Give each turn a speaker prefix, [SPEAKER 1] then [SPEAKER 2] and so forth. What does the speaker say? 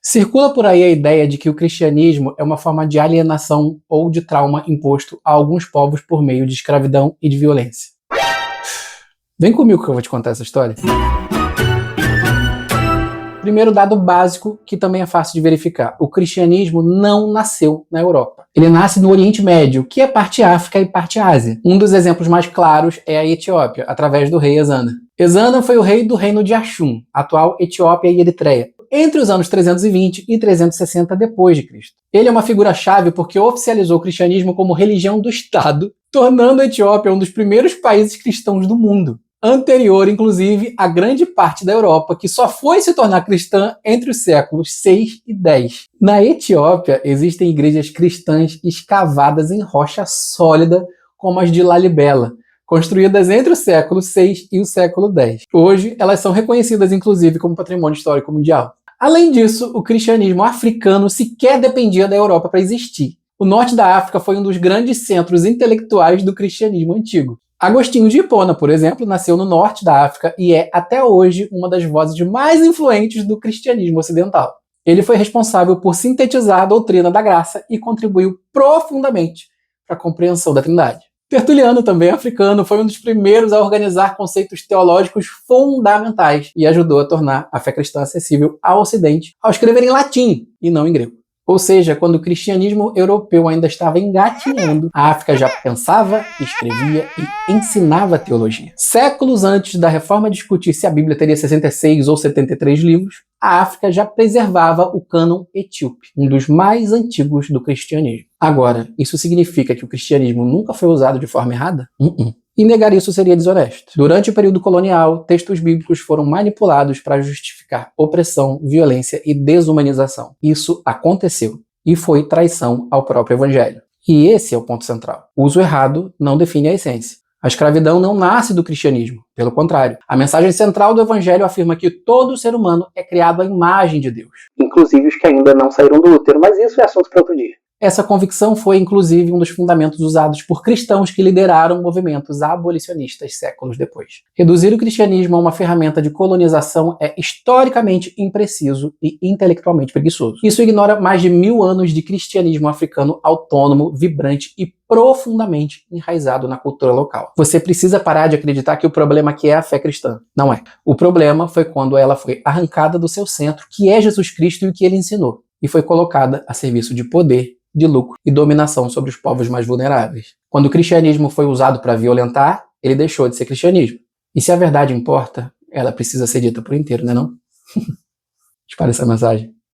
[SPEAKER 1] Circula por aí a ideia de que o cristianismo é uma forma de alienação ou de trauma imposto a alguns povos por meio de escravidão e de violência. Vem comigo que eu vou te contar essa história. Primeiro dado básico, que também é fácil de verificar. O cristianismo não nasceu na Europa. Ele nasce no Oriente Médio, que é parte África e parte Ásia. Um dos exemplos mais claros é a Etiópia, através do rei Ezana. Ezana foi o rei do reino de Axum, atual Etiópia e Eritreia, entre os anos 320 e 360 d.C. Ele é uma figura-chave porque oficializou o cristianismo como religião do Estado, tornando a Etiópia um dos primeiros países cristãos do mundo. Anterior, inclusive, a grande parte da Europa, que só foi se tornar cristã entre os séculos 6 e 10. Na Etiópia, existem igrejas cristãs escavadas em rocha sólida, como as de Lalibela, construídas entre o século 6 e o século 10. Hoje, elas são reconhecidas, inclusive, como patrimônio histórico mundial. Além disso, o cristianismo africano sequer dependia da Europa para existir. O norte da África foi um dos grandes centros intelectuais do cristianismo antigo. Agostinho de Hipona, por exemplo, nasceu no norte da África e é, até hoje, uma das vozes mais influentes do cristianismo ocidental. Ele foi responsável por sintetizar a doutrina da graça e contribuiu profundamente para a compreensão da Trindade. Tertuliano, também africano, foi um dos primeiros a organizar conceitos teológicos fundamentais e ajudou a tornar a fé cristã acessível ao Ocidente ao escrever em latim e não em grego. Ou seja, quando o cristianismo europeu ainda estava engatinhando, a África já pensava, escrevia e ensinava teologia. Séculos antes da Reforma discutir se a Bíblia teria 66 ou 73 livros, a África já preservava o cânon etíope, um dos mais antigos do cristianismo. Agora, isso significa que o cristianismo nunca foi usado de forma errada? E negar isso seria desonesto. Durante o período colonial, textos bíblicos foram manipulados para justificar opressão, violência e desumanização. Isso aconteceu e foi traição ao próprio evangelho. E esse é o ponto central. O uso errado não define a essência. A escravidão não nasce do cristianismo, pelo contrário. A mensagem central do evangelho afirma que todo ser humano é criado à imagem de Deus. Inclusive os que ainda não saíram do útero, mas isso é assunto para outro dia. Essa convicção foi, inclusive, um dos fundamentos usados por cristãos que lideraram movimentos abolicionistas séculos depois. Reduzir o cristianismo a uma ferramenta de colonização é historicamente impreciso e intelectualmente preguiçoso. Isso ignora mais de 1000 anos de cristianismo africano autônomo, vibrante e profundamente enraizado na cultura local. Você precisa parar de acreditar que o problema aqui é a fé cristã. Não é. O problema foi quando ela foi arrancada do seu centro, que é Jesus Cristo e o que ele ensinou, e foi colocada a serviço de poder, de lucro e dominação sobre os povos mais vulneráveis. Quando o cristianismo foi usado para violentar, ele deixou de ser cristianismo. E se a verdade importa, ela precisa ser dita por inteiro, não é não? Espalhe essa mensagem.